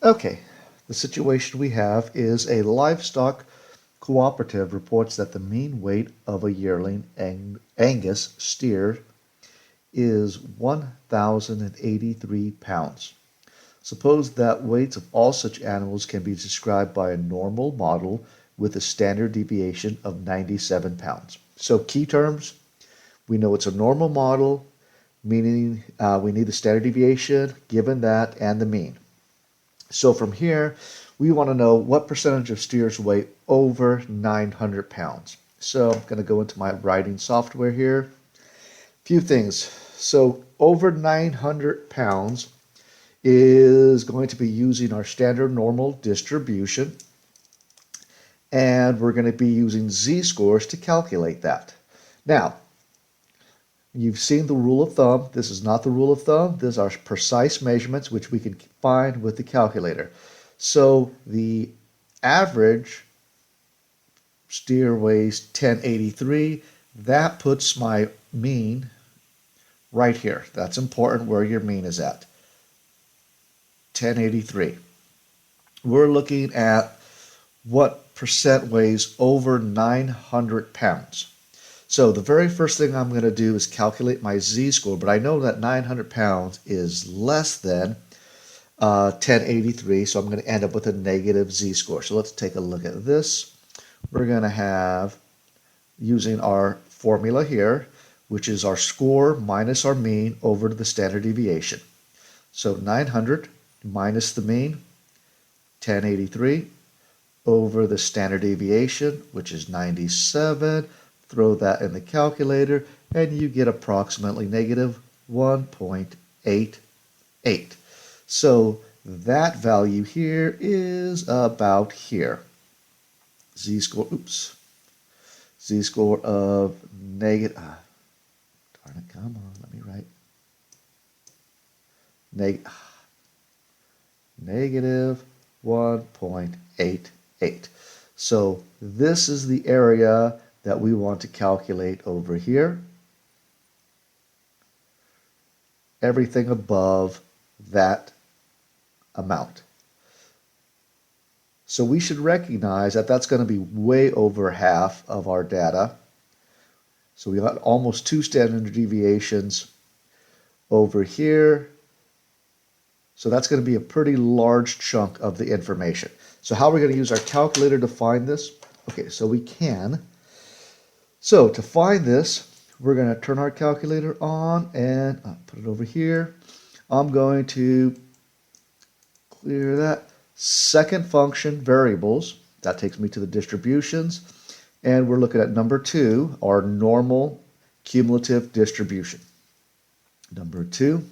Okay, the situation we have is a livestock cooperative reports that the mean weight of a yearling Angus steer is 1,083 pounds. Suppose that weights of all such animals can be described by a normal model with a standard deviation of 97 pounds. So key terms, we know it's a normal model, meaning we need the standard deviation, given that, and the mean. So from here, we want to know what percentage of steers weigh over 900 pounds. So I'm going to go into my writing software here. Few things. So over 900 pounds is going to be using our standard normal distribution, and we're going to be using z-scores to calculate that. Now, you've seen the rule of thumb. This is not the rule of thumb. These are precise measurements which we can find with the calculator. So the average steer weighs 1083. That puts my mean right here. That's important where your mean is at. 1083. We're looking at what percent weighs over 900 pounds. So the very first thing I'm going to do is calculate my z-score, but I know that 900 pounds is less than 1083, so I'm going to end up with a negative z-score. So let's take a look at this. We're going to have, using our formula here, which is our score minus our mean over the standard deviation. So 900 minus the mean, 1083, over the standard deviation, which is 97. Throw that in the calculator, and you get approximately negative 1.88. So that value here is about here. Z-score, z-score of negative, darn it, come on, let me write. Negative 1.88. So this is the area that we want to calculate over here. Everything above that amount. So we should recognize that that's going to be way over half of our data. So we got almost 2 standard deviations over here. So that's going to be a pretty large chunk of the information. So how are we going to use our calculator to find this? Okay, so we can. So to find this, we're going to turn our calculator on and put it over here. I'm going to clear that. Second function, variables. That takes me to the distributions. And we're looking at number 2, our normal cumulative distribution. Number 2.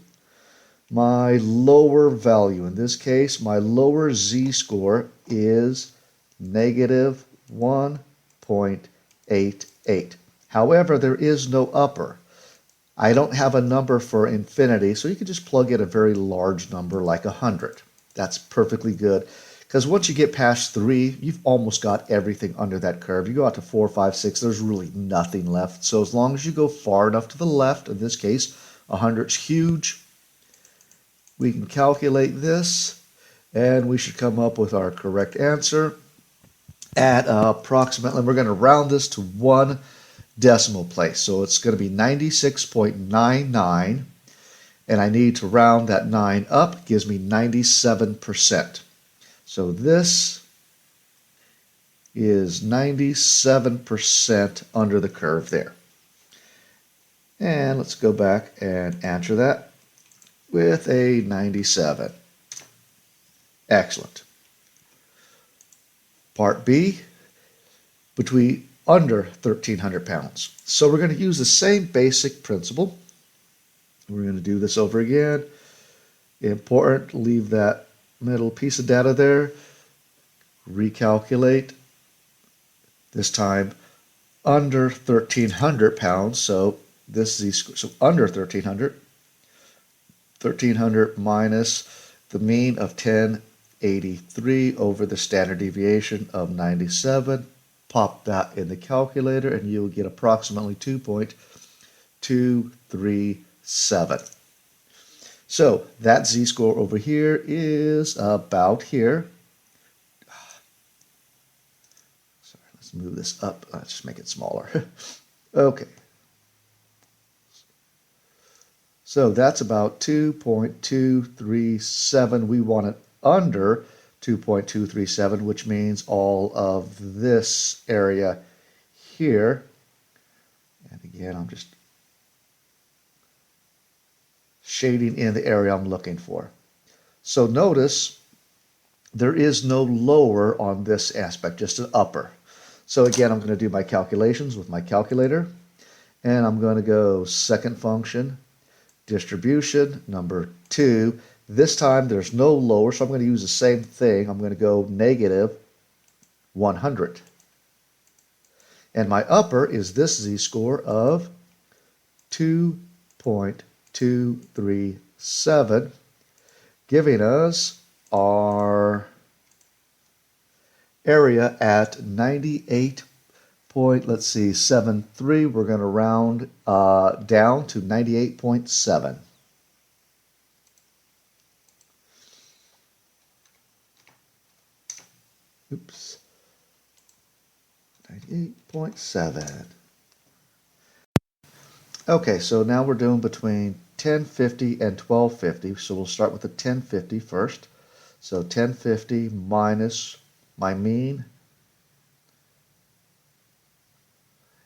My lower value, in this case, my lower z-score is negative 1.88. However, there is no upper. I don't have a number for infinity, so you can just plug in a very large number like 100. That's perfectly good, because once you get past 3, you've almost got everything under that curve. You go out to 4, 5, 6, there's really nothing left. So as long as you go far enough to the left, in this case, 100's huge, we can calculate this, and we should come up with our correct answer at approximately, we're going to round this to 1 decimal place. So it's going to be 96.99, and I need to round that 9 up, gives me 97%. So this is 97% under the curve there. And let's go back and answer that with a 97. Excellent. Part B, between under 1,300 pounds. So we're going to use the same basic principle. We're going to do this over again. Important, leave that middle piece of data there. Recalculate. This time under 1,300 pounds. So this is so under 1,300. 1,300 minus the mean of 1083 over the standard deviation of 97. Pop that in the calculator and you'll get approximately 2.237. So that z-score over here is about here. Sorry, let's move this up. Let's just make it smaller. Okay. So that's about 2.237. We want it under 2.237, which means all of this area here. And again, I'm just shading in the area I'm looking for. So notice there is no lower on this aspect, just an upper. So again, I'm going to do my calculations with my calculator, and I'm going to go second function, distribution, number 2. This time there's no lower, so I'm going to use the same thing. I'm going to go negative 100. And my upper is this z-score of 2.237, giving us our area at 98 point, let's see, 73. We're going to round down to 98.7. Oops. 98.7. Okay, so now we're doing between 1050 and 1250. So we'll start with the 1050 first. So 1050 minus my mean,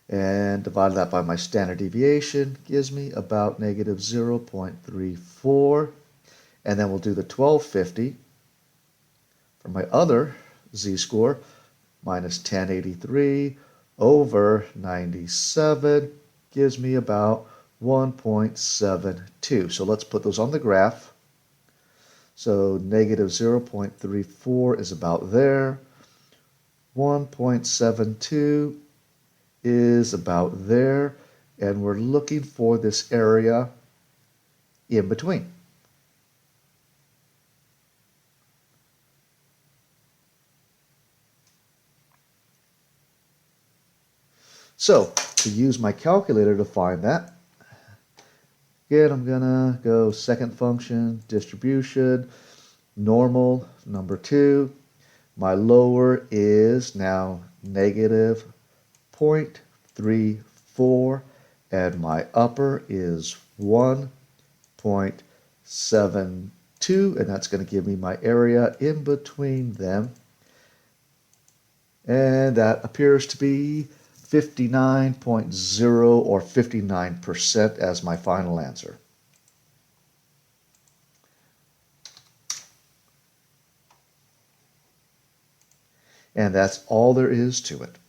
and divide that by my standard deviation gives me about negative 0.34. And then we'll do the 1250 for my other z-score, minus 1083 over 97 gives me about 1.72. So let's put those on the graph. So negative 0.34 is about there. 1.72 is about there. And we're looking for this area in between. So to use my calculator to find that, again, I'm going to go second function, distribution, normal, number 2. My lower is now negative 0.34, and my upper is 1.72, and that's going to give me my area in between them. And that appears to be 59.0 or 59% as my final answer. And that's all there is to it.